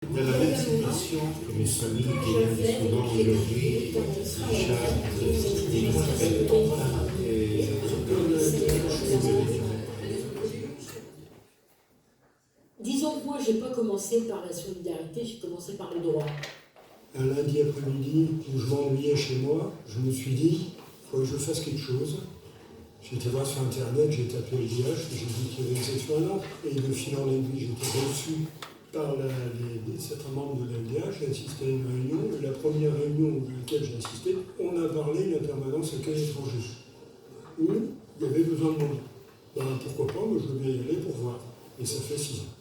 Dans la même situation que mes familles qui viennent du Soudan aujourd'hui, du Tchad, Disons que moi, je n'ai pas commencé par la solidarité, j'ai commencé par le droit. Un lundi après-midi où je m'ennuyais chez moi, je me suis dit, il faut que je fasse quelque chose. J'ai été voir sur Internet, j'ai tapé LDH, j'ai dit qu'il y avait une section à Nantes, et de fil en aiguille, j'ai été reçu par certains membres de l'LDH, j'ai assisté à une réunion, et la première réunion à laquelle j'ai assisté, on a parlé de la permanence accueil étranger, où il y avait besoin de monde. Ben, pourquoi pas, moi je veux bien y aller pour voir. Et ça fait 6 ans.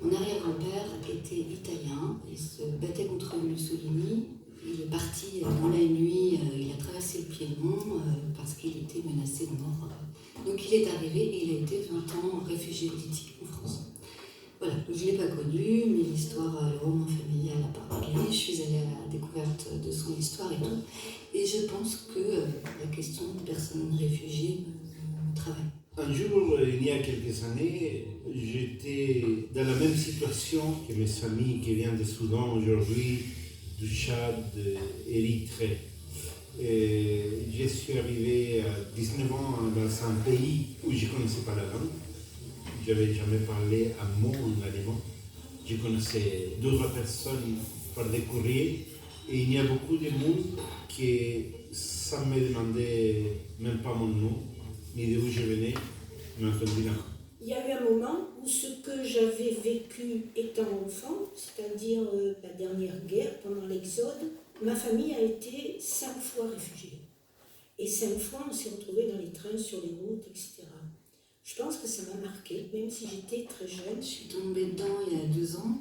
Mon arrière-grand-père était italien, il se battait contre Mussolini. Il est parti dans la nuit, il a traversé le Piémont parce qu'il était menacé de mort. Donc il est arrivé et il a été 20 ans réfugié politique en France. Voilà, donc je ne l'ai pas connu, mais l'histoire, le roman familial a parlé. Je suis allée à la découverte de son histoire et tout. Et je pense que la question des personnes réfugiées me travaille. Un jour, il y a quelques années, j'étais dans la même situation que mes familles qui viennent du Soudan aujourd'hui, du Tchad, d'Érythrée. Je suis arrivé à 19 ans dans un pays où je ne connaissais pas la langue. Je n'avais jamais parlé un mot en allemand. Je connaissais d'autres personnes par des courriers. Et il y a beaucoup de monde qui, sans me demander même pas mon nom, ni d'où je venais, m'ont tendu la main. Il y a eu un moment où ce que j'avais vécu étant enfant, c'est-à-dire la dernière guerre, pendant l'Exode, ma famille a été 5 fois réfugiée. Et 5 fois, on s'est retrouvés dans les trains, sur les routes, etc. Je pense que ça m'a marqué, même si j'étais très jeune. Je suis tombée dedans il y a 2 ans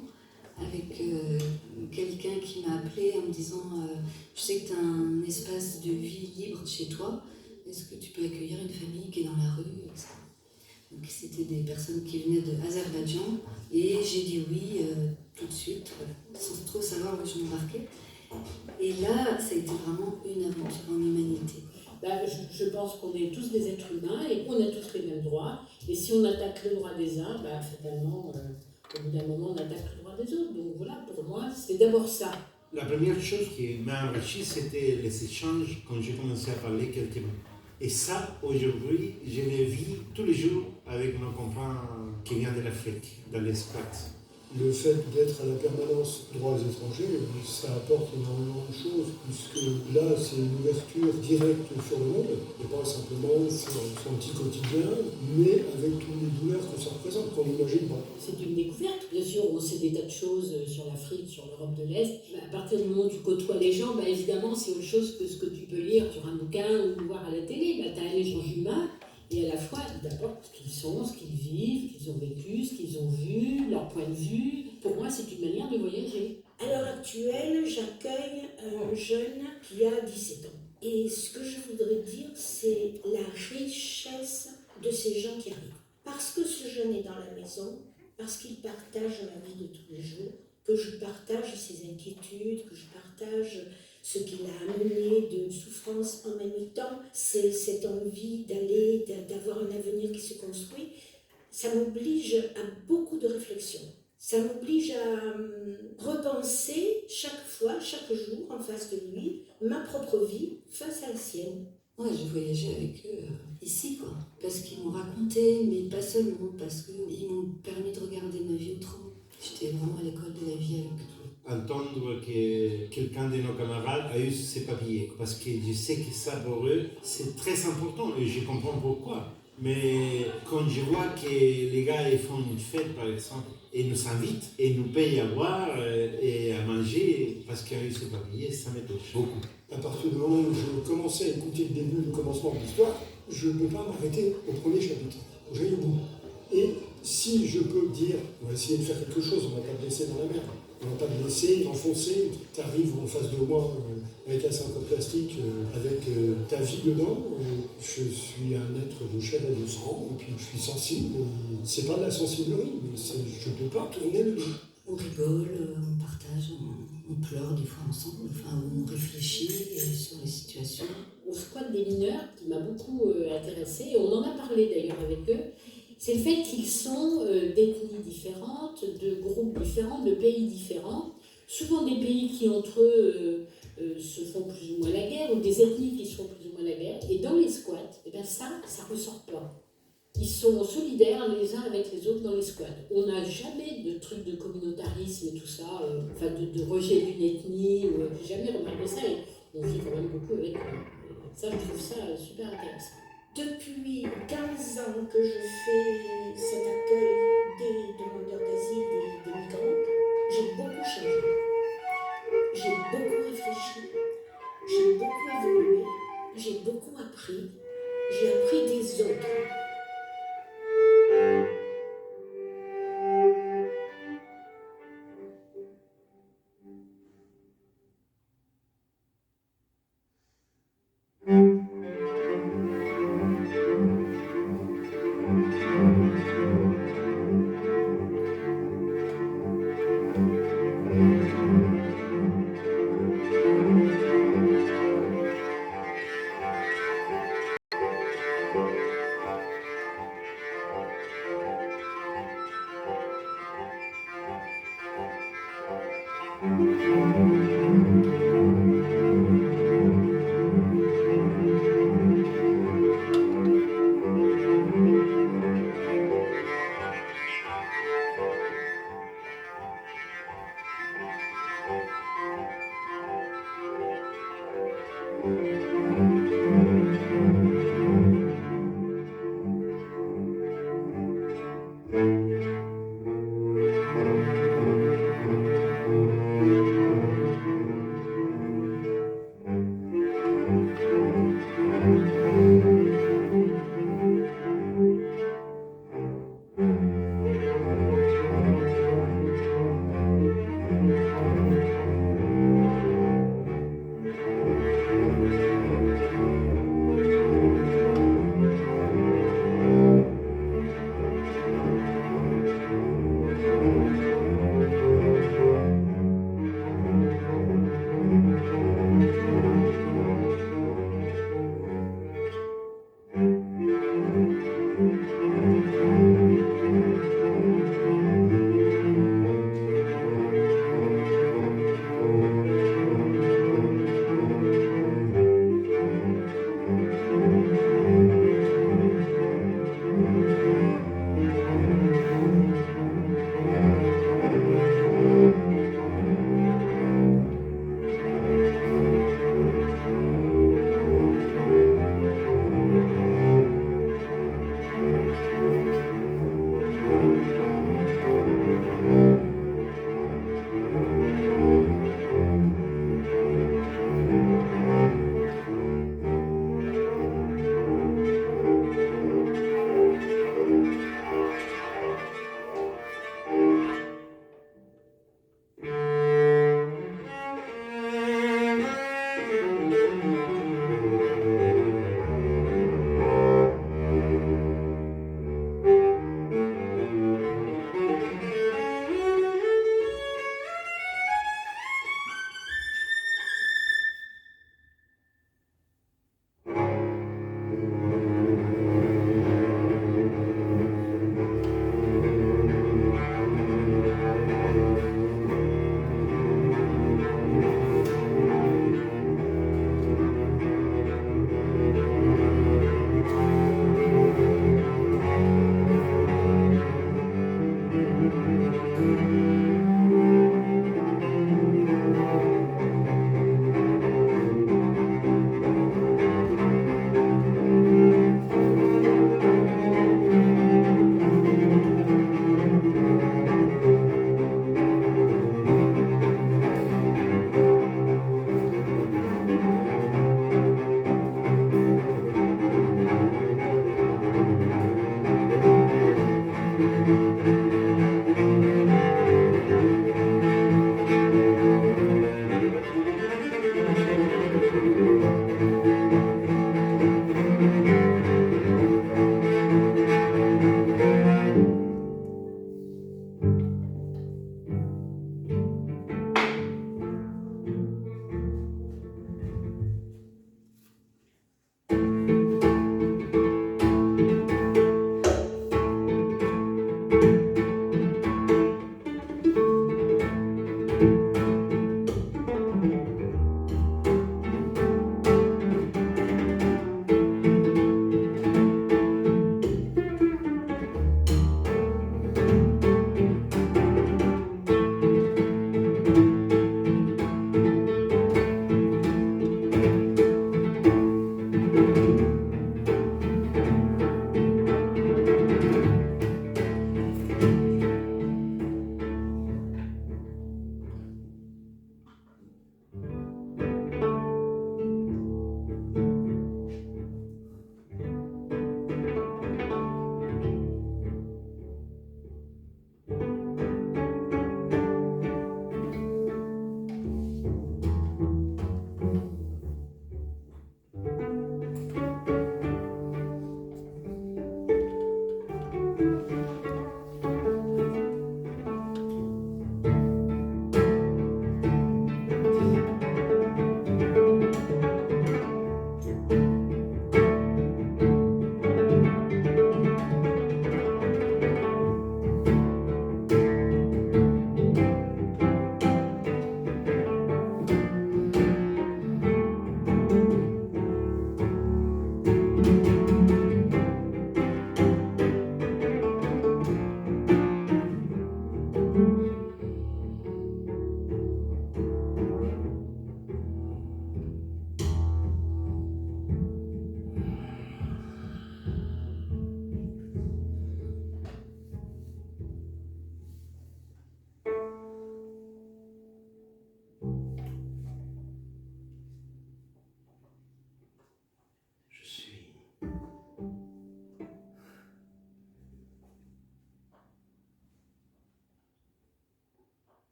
avec quelqu'un qui m'a appelée en me disant je sais que tu as un espace de vie libre chez toi, est-ce que tu peux accueillir une famille qui est dans la rue, etc. Donc c'était des personnes qui venaient de Azerbaïdjan et j'ai dit oui tout de suite, sans trop savoir où je m'embarquais. Et là, ça a été vraiment une aventure en humanité. Je pense qu'on est tous des êtres humains et qu'on a tous les mêmes droits. Et si on attaque le droit des uns, fatalement, au bout d'un moment, on attaque le droit des autres. Donc voilà, pour moi, c'est d'abord ça. La première chose qui m'a enrichi, c'était les échanges quand j'ai commencé à parler quelques mots. Et ça, aujourd'hui, je le vis tous les jours avec nos copains qui viennent de l'Afrique, dans l'espace. Le fait d'être à la permanence droits étrangers, ça apporte énormément de choses, puisque là, c'est une ouverture directe sur le monde, et pas simplement sur son petit quotidien, mais avec toutes les douleurs que ça représente, qu'on n'imagine pas. C'est une découverte. Bien sûr, on sait des tas de choses sur l'Afrique, sur l'Europe de l'Est. À partir du moment où tu côtoies les gens, évidemment, c'est autre chose que ce que tu peux lire sur un bouquin ou voir à la télé. Tu as un échange humain. Et à la fois, ils t'apportent ce qu'ils sont, ce qu'ils vivent, ce qu'ils ont vécu, ce qu'ils ont vu, leur point de vue. Pour moi, c'est une manière de voyager. À l'heure actuelle, j'accueille un jeune qui a 17 ans. Et ce que je voudrais dire, c'est la richesse de ces gens qui arrivent. Parce que ce jeune est dans la maison, parce qu'il partage ma vie de tous les jours, que je partage ses inquiétudes, que je partage ce qui l'a amené de souffrance en même temps, c'est cette envie d'aller, d'avoir un avenir qui se construit, ça m'oblige à beaucoup de réflexion. Ça m'oblige à repenser chaque fois, chaque jour, en face de lui, ma propre vie face à la sienne. Ouais, j'ai voyagé avec eux ici, quoi. Parce qu'ils m'ont raconté, mais pas seulement, parce qu'ils m'ont permis de regarder ma vie autrement. J'étais vraiment à l'école de la vie avec eux. Entendre que quelqu'un de nos camarades a eu ses papiers, parce que je sais que ça pour eux c'est très important et je comprends pourquoi. Mais quand je vois que les gars ils font une fête par exemple et nous invitent et nous payent à boire et à manger parce qu'ils ont eu ses papiers, ça me touche beaucoup. À partir du moment où je commençais à écouter le début, le commencement de l'histoire, je ne peux pas m'arrêter au premier chapitre. J'aille au bout. Et si je peux dire, on va essayer de faire quelque chose, on ne va pas te laisser dans la mer. On ne va pas te laisser enfoncer, tu arrives en face de moi avec un sac en plastique, avec ta vie dedans. Je suis un être de chair et de sang, et puis je suis sensible. C'est pas de la sensiblerie, mais je ne peux pas tourner le dos. On rigole, on partage, on pleure des fois ensemble, on réfléchit sur les situations. Au squat des mineurs, qui m'a beaucoup intéressée, et on en a parlé d'ailleurs avec eux, c'est le fait qu'ils sont d'ethnies différentes, de groupes différents, de pays différents, souvent des pays qui entre eux se font plus ou moins la guerre, ou des ethnies qui se font plus ou moins la guerre, et dans les squats, eh bien ça ressort pas. Ils sont solidaires les uns avec les autres dans les squats. On n'a jamais de truc de communautarisme et tout ça, enfin de rejet d'une ethnie, j'ai jamais remarqué ça, et on vit quand même beaucoup avec eux. Ça, je trouve ça super intéressant. Depuis 15 ans que je fais cet accueil des demandeurs d'asile, des migrants, j'ai beaucoup changé. J'ai beaucoup réfléchi, j'ai beaucoup évolué, j'ai beaucoup appris. J'ai appris des autres.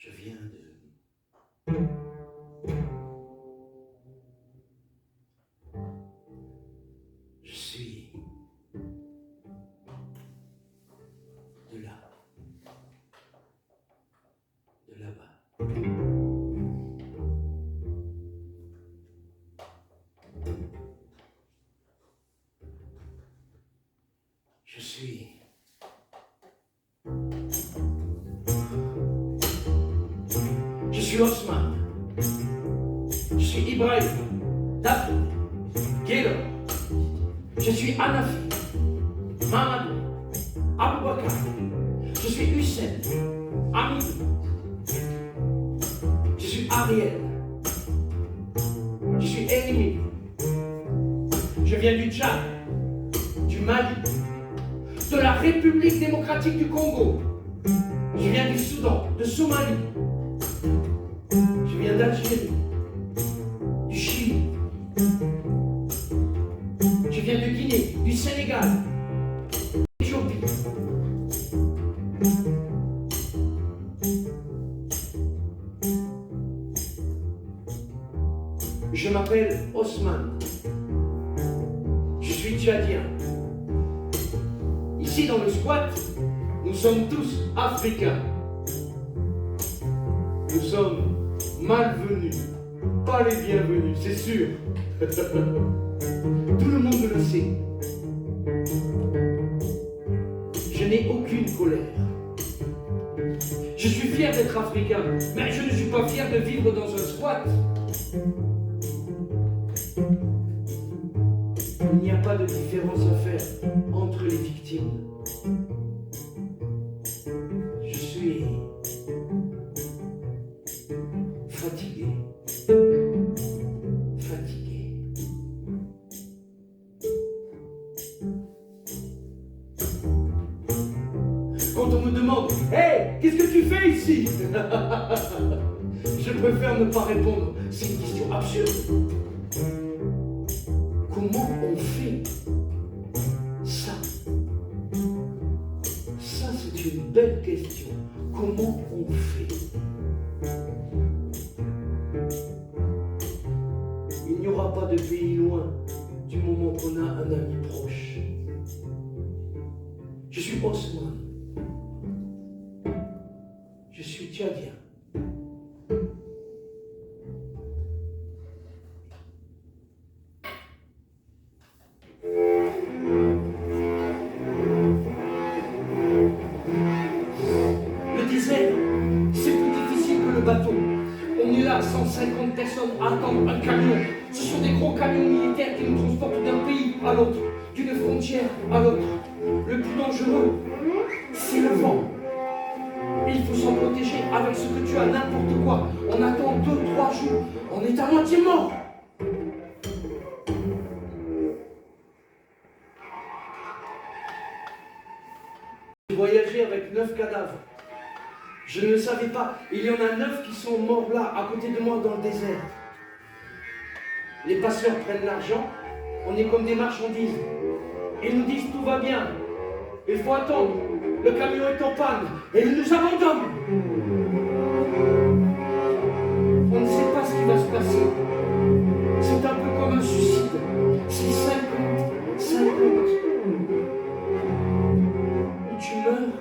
Je viens de... Je suis de là, de là-bas. Je suis Osman. Je suis Ibrahim, Daphne, Guélo. Je suis Hanafi, Mamadou, Aboubakar. Je suis Hussein, Hamidou. Je suis Ariel. Je suis Élimine. Je viens du Tchad, du Mali, de la République démocratique du Congo. Je viens du Soudan, de Somalie. Je viens d'Algérie, du Chili. Je viens de Guinée, du Sénégal, d'Éthiopie. Je m'appelle Osman. Je suis tchadien. Ici dans le squat, nous sommes tous africains. Nous sommes malvenus, pas les bienvenus, c'est sûr. Tout le monde le sait. Je n'ai aucune colère. Je suis fier d'être africain, mais je ne suis pas fier de vivre dans un squat. Il n'y a pas de différence à faire entre les victimes. Je suis fatigué. Fatigué. Quand on me demande « Hey, qu'est-ce que tu fais ici ?» Je préfère ne pas répondre. C'est une question absurde. Comment on fait ça? Ça, c'est une belle question. Comment on fait? Il n'y aura pas de pays loin du moment qu'on a un ami proche. Je suis Osman. Je suis tchadien. Le désert, c'est plus difficile que le bateau. On est là, 150 personnes à attendre un camion. Ce sont des gros camions militaires qui nous transportent d'un pays à l'autre, d'une frontière à l'autre. Le plus dangereux, c'est le vent. Il faut s'en protéger avec ce que tu as, n'importe quoi. On attend 2-3 jours, on est à moitié mort. J'ai voyagé avec 9 cadavres. Je ne le savais pas. Il y en a 9 qui sont morts là, à côté de moi, dans le désert. Les passeurs prennent l'argent. On est comme des marchandises. Ils nous disent tout va bien. Il faut attendre. Le camion est en panne. Et ils nous abandonnent. On ne sait pas ce qui va se passer. C'est un peu comme un suicide. C'est 50. Ou tu meurs.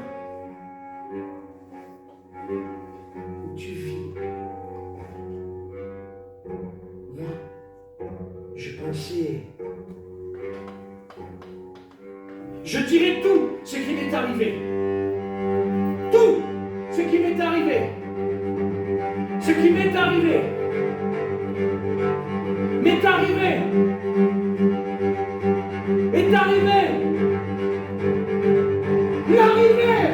Tu vis. Moi, je pensais... Je dirais tout ce qui m'est arrivé. Tout ce qui m'est arrivé. Ce qui m'est arrivé. M'est arrivé. Est arrivé. L'arrivée.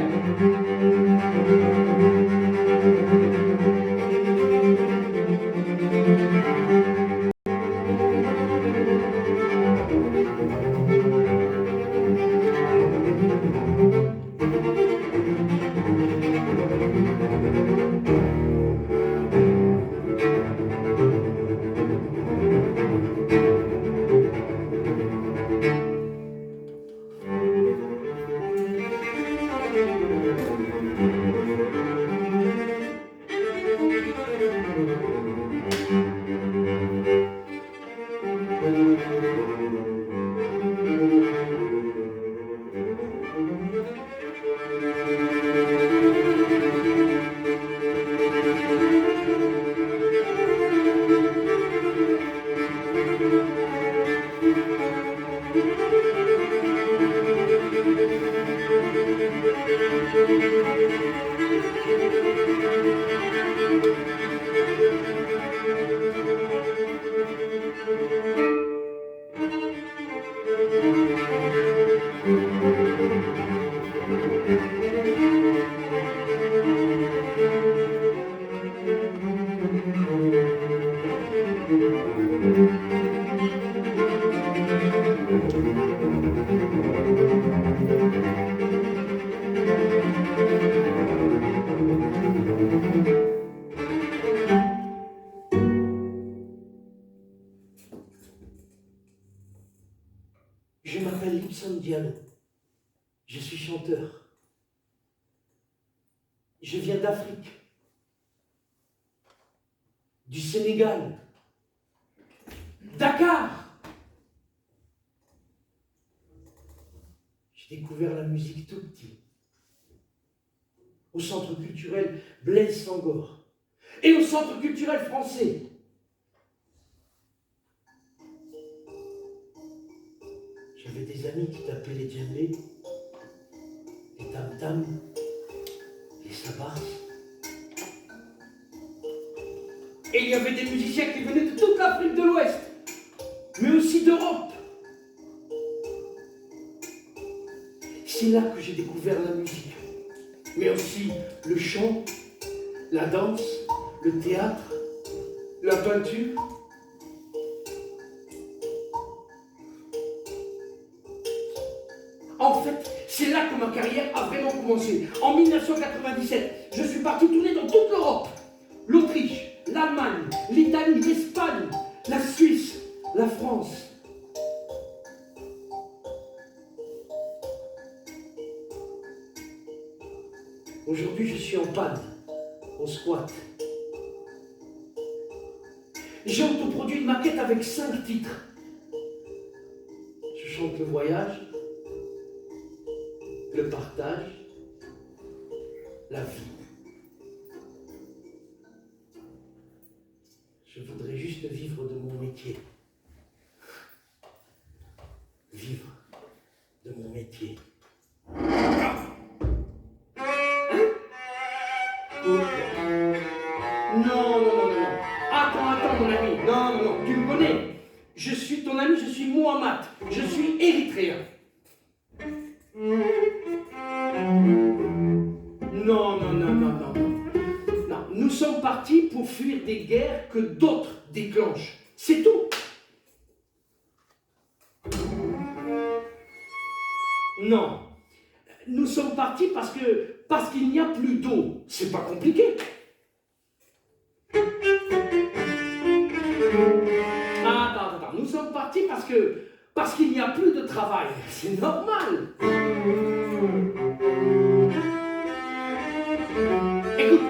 Diallo. Je suis chanteur. Je viens d'Afrique, du Sénégal, Dakar. J'ai découvert la musique tout petit, au centre culturel Blaise Sangor et au centre culturel français. J'avais des amis qui tapaient les djembés, les tam-tams, les sabars. Et il y avait des musiciens qui venaient de toute l'Afrique de l'Ouest, mais aussi d'Europe. C'est là que j'ai découvert la musique, mais aussi le chant, la danse, le théâtre, la peinture. En fait, c'est là que ma carrière a vraiment commencé. En 1997, je suis parti tourner dans toute l'Europe. L'Autriche, l'Allemagne, l'Italie, l'Espagne, la Suisse, la France. Aujourd'hui, je suis en panne, au squat. J'ai autoproduit une maquette avec 5 titres. Je chante le voyage, le partage, la vie. Je voudrais juste vivre de mon métier. Vivre de mon métier. Non. Attends, mon ami. Non, tu me connais. Je suis ton ami, je suis Mohamed. Je suis érythréen. Non. Nous sommes partis pour fuir des guerres que d'autres déclenchent. C'est tout. Non. Nous sommes partis parce qu'il n'y a plus d'eau. C'est pas compliqué. Attends. Nous sommes partis parce qu'il n'y a plus de travail. C'est normal. Écoute,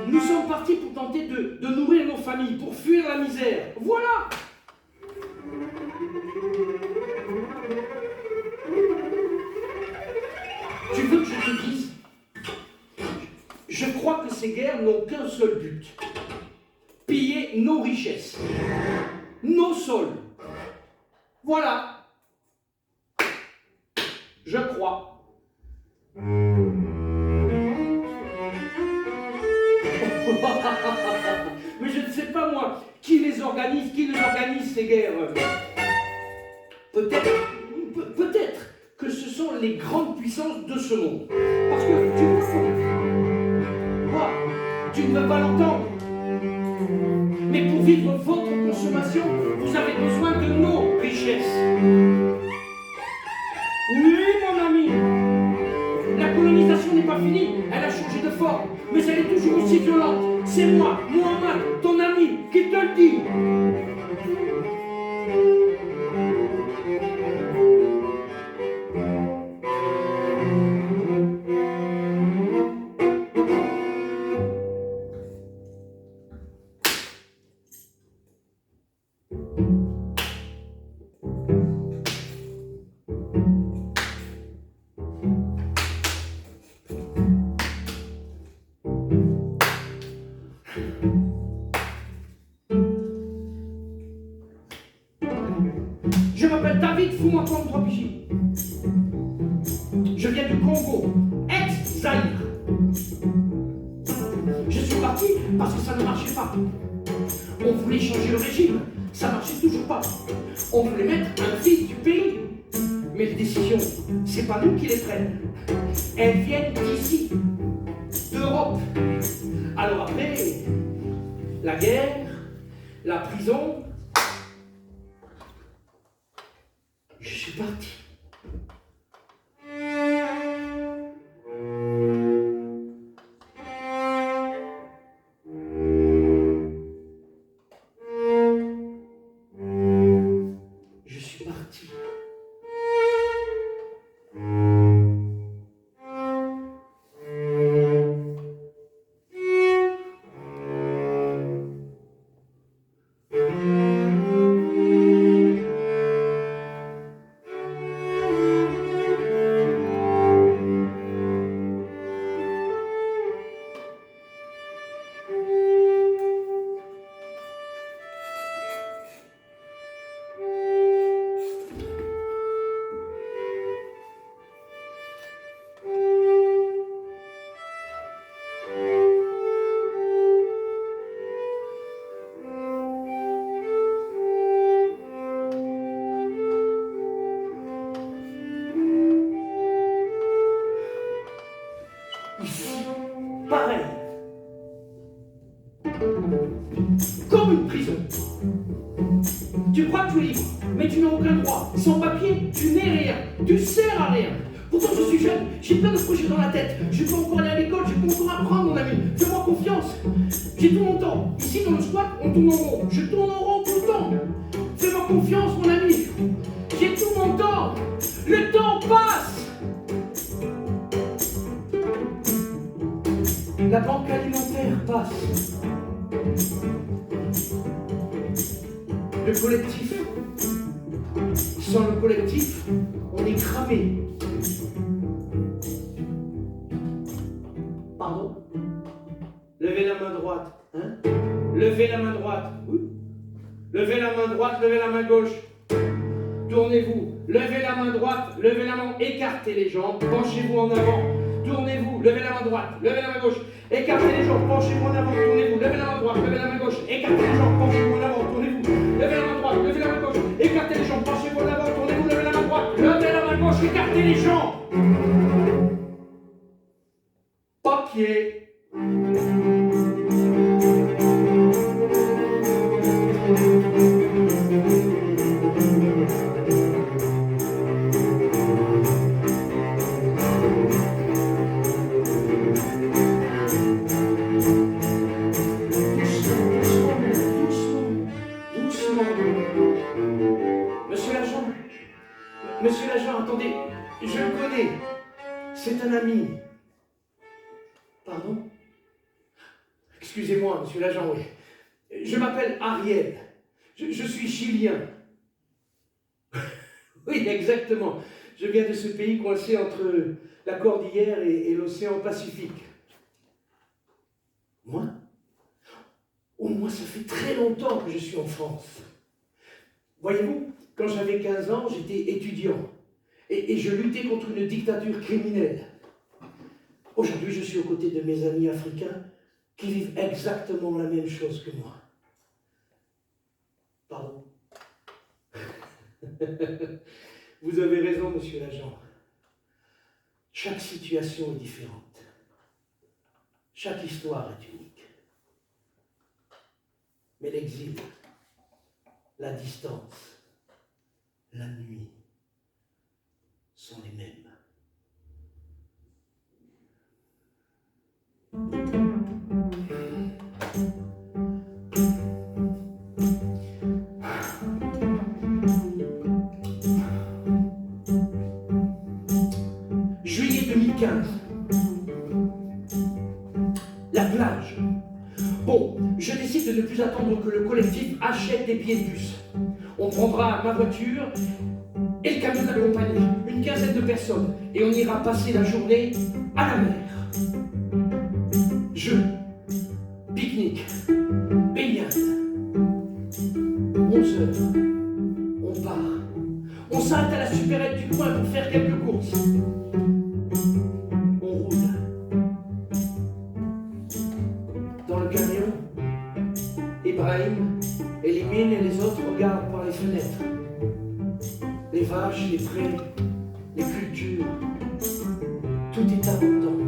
nous sommes partis pour tenter de nourrir nos familles, pour fuir la misère. Voilà. Tu veux que je te dise? Je crois que ces guerres n'ont qu'un seul but. Piller nos richesses, nos sols. Voilà. Je crois. Mais je ne sais pas moi, qui les organise ces guerres. Peut-être que ce sont les grandes puissances de ce monde. Parce que tu vois, tu ne veux pas l'entendre. Mais pour vivre votre consommation, vous avez besoin de nos richesses. Oui, mon ami, la colonisation n'est pas finie, elle a changé de forme, mais elle est toujours aussi violente. C'est moi, Mohamed, ton ami, qui te le dit. Je m'appelle David Foumakwam 3 Pichi. Je viens du Congo, ex-Zaïre. Je suis parti parce que ça ne marchait pas. On voulait changer le régime, ça marchait toujours pas. On voulait mettre un fils du pays. Mais les décisions, c'est pas nous qui les prennent. Elles viennent d'ici, d'Europe. Alors après, la guerre, la prison, je suis parti. Je suis parti. Comme une prison. Tu crois que tu es libre, mais tu n'as aucun droit. Sans papier, tu n'es rien. Tu sers à rien. Pourtant, je suis jeune, j'ai plein de projets dans la tête. Je peux encore aller à l'école, je peux encore apprendre, mon ami. Fais-moi confiance. J'ai tout mon temps. Ici, dans le squat, on tourne en rond. Je tourne en rond tout le temps. Fais-moi confiance, mon ami. J'ai tout mon temps. Le temps passe. La banque alimentaire passe. Le collectif. Sans le collectif, on est cramé. Pardon? Levez la main droite. Hein? Levez la main droite. Oui. Levez la main droite, levez la main gauche. Tournez-vous. Levez la main droite, levez la main. Écartez les jambes. Penchez-vous en avant. Tournez-vous. Levez la main droite, levez la main gauche. Écartez les jambes. Penchez-vous en avant. Tournez-vous. Levez la main droite, levez la main gauche. Écartez les jambes. Penchez-vous en avant. Tournez-vous. Levez la main droite, levez la main gauche. Écartez les jambes. Penchez-vous en avant. Tournez-vous. Levez la main droite. Levez la main gauche. Écartez les jambes. Papier. Monsieur l'agent, attendez, je le connais. C'est un ami. Pardon? Excusez-moi, monsieur l'agent, oui. Je m'appelle Ariel. Je suis chilien. Oui, exactement. Je viens de ce pays coincé entre la cordillère et l'océan Pacifique. Moi? Oh, moi, ça fait très longtemps que je suis en France. Voyez-vous, quand j'avais 15 ans, j'étais étudiant. Et je luttais contre une dictature criminelle. Aujourd'hui, je suis aux côtés de mes amis africains qui vivent exactement la même chose que moi. Pardon. Vous avez raison, monsieur l'agent. Chaque situation est différente. Chaque histoire est unique. Mais l'exil, la distance, la nuit sont les mêmes. Juillet 2015. La plage. Bon, je décide de ne plus attendre que le collectif achète des billets de bus. On prendra ma voiture et le camion de la compagnie, une quinzaine de personnes, et on ira passer la journée à la mer. Jeux, pique-nique, baignade. 11 heures, on part. On s'arrête à la supérette du coin pour faire quelques courses. On roule. Dans le camion, Ibrahim, Elimine et les autres regardent par les fenêtres. Les vaches, les prés, les cultures, tout est abondant.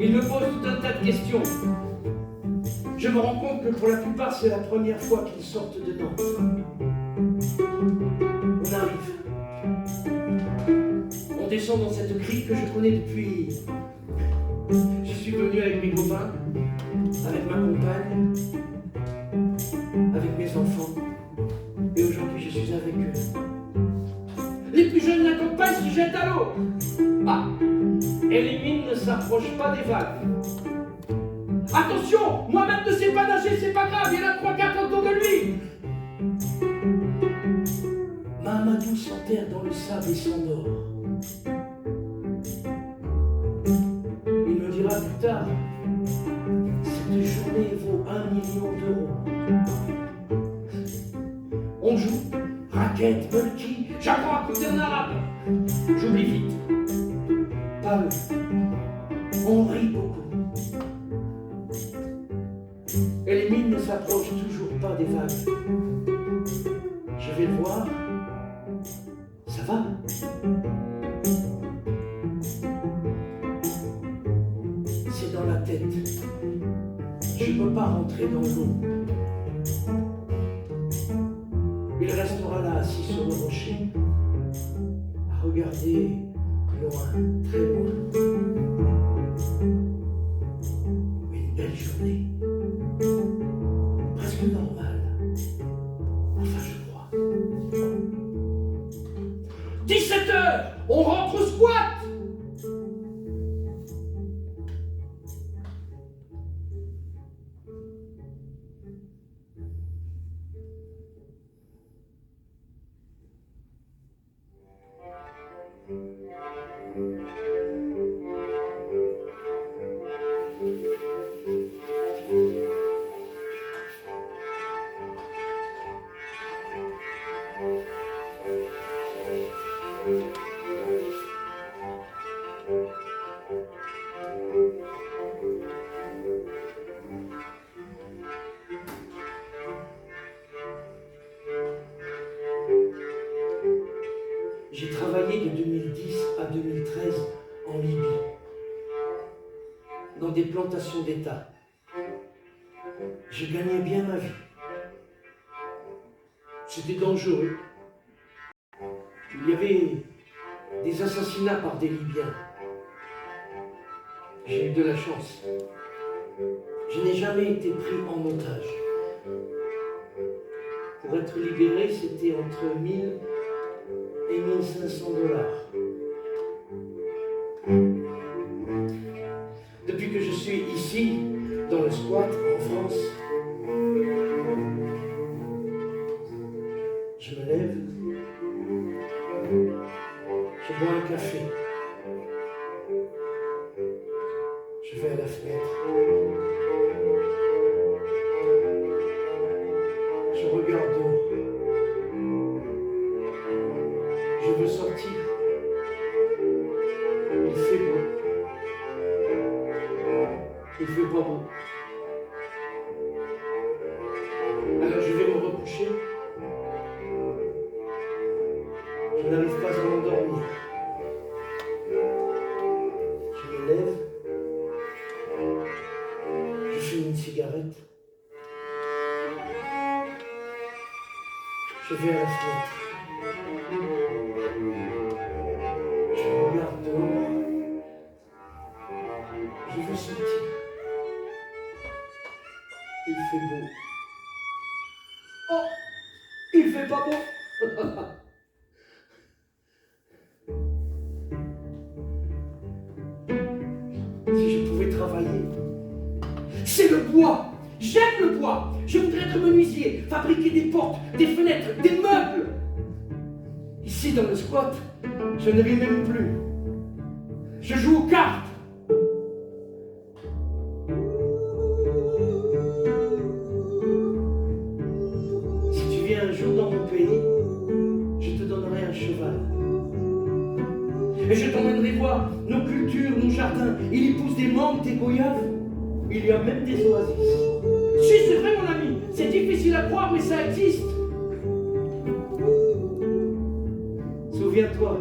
Ils me posent tout un tas de questions. Je me rends compte que pour la plupart, c'est la première fois qu'ils sortent de Nantes. On arrive. On descend dans cette crique que je connais depuis... Je suis venu avec mes copains, avec ma compagne, avec mes enfants. Et aujourd'hui, je suis avec eux. Les plus jeunes n'attendent pas, ils se jettent à l'eau. Ah, Elimine ne s'approche pas des vagues. Attention, Mohamed ne sait pas nager, c'est pas grave, il y en a 3-4 autour de lui. Mamadou s'enterre dans le sable et s'endort. Il me dira plus tard, cette journée vaut 1 million d'euros. On joue, raquette, bulky, j'apprends à compter en arabe. J'oublie vite. Pas eux. On rit beaucoup. Et les mines ne s'approchent toujours pas des vagues. Je vais le voir. Ça va? C'est dans la tête. Je ne peux pas rentrer dans l'eau. Il restera là, assis sur le rocher, à regarder loin, très loin. Une belle journée, presque normale. Enfin, je crois. 17h, on rentre au squat. J'ai travaillé de 2010 à 2013 en Libye, dans des plantations d'État. Je gagnais bien ma vie. C'était dangereux. Il y avait des assassinats par des Libyens. J'ai eu de la chance. Je n'ai jamais été pris en otage. Pour être libéré, c'était entre 1000 et 1500 $. Depuis que je suis ici, dans le squat, en France, je me lève, je bois un café, je vais à la fenêtre, je regarde dehors. Je veux sortir. Il fait beau. Il fait pas beau. Alors je vais me recoucher. Je n'arrive pas à m'endormir. Je me lève. Je fume une cigarette. Je vais à la fenêtre. Je regarde dehors. Je veux sortir. Il fait beau. Oh, il fait pas beau. Si je pouvais travailler. C'est le bois. J'aime le bois. Je voudrais être menuisier, fabriquer des portes, des fenêtres, des meubles. Ici, dans le squat, je ne ris même plus. Je joue aux cartes. Si tu viens un jour dans mon pays, je te donnerai un cheval. Et je t'emmènerai voir nos cultures, nos jardins. Il y pousse des mangues, des goyaves. Il y a même des oasis. Si, c'est vrai, mon ami. C'est difficile à croire, mais ça existe. Souviens-toi,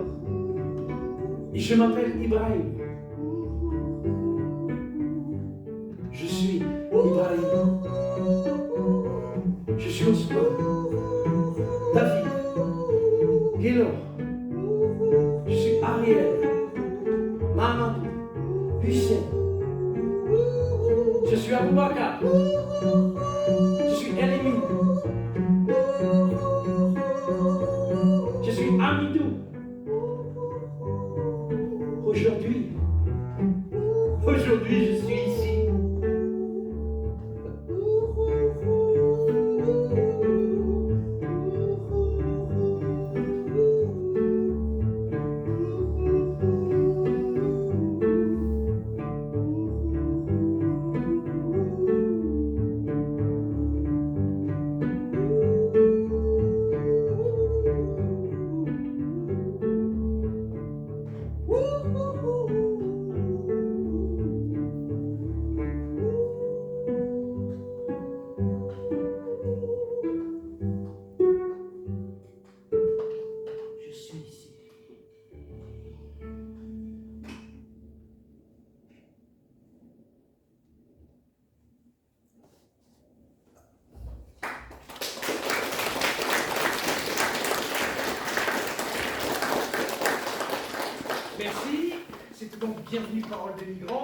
je m'appelle Ibrahim. Je suis Ibrahim. Je suis Osman, David, Guélor. Je suis Ariel, Mamadou, Hussein. Je suis Aboubakar. Je suis Elémine. Je suis Amidou. Aujourd'hui, je suis ici. Merci. C'était donc Bienvenue Parole des migrants.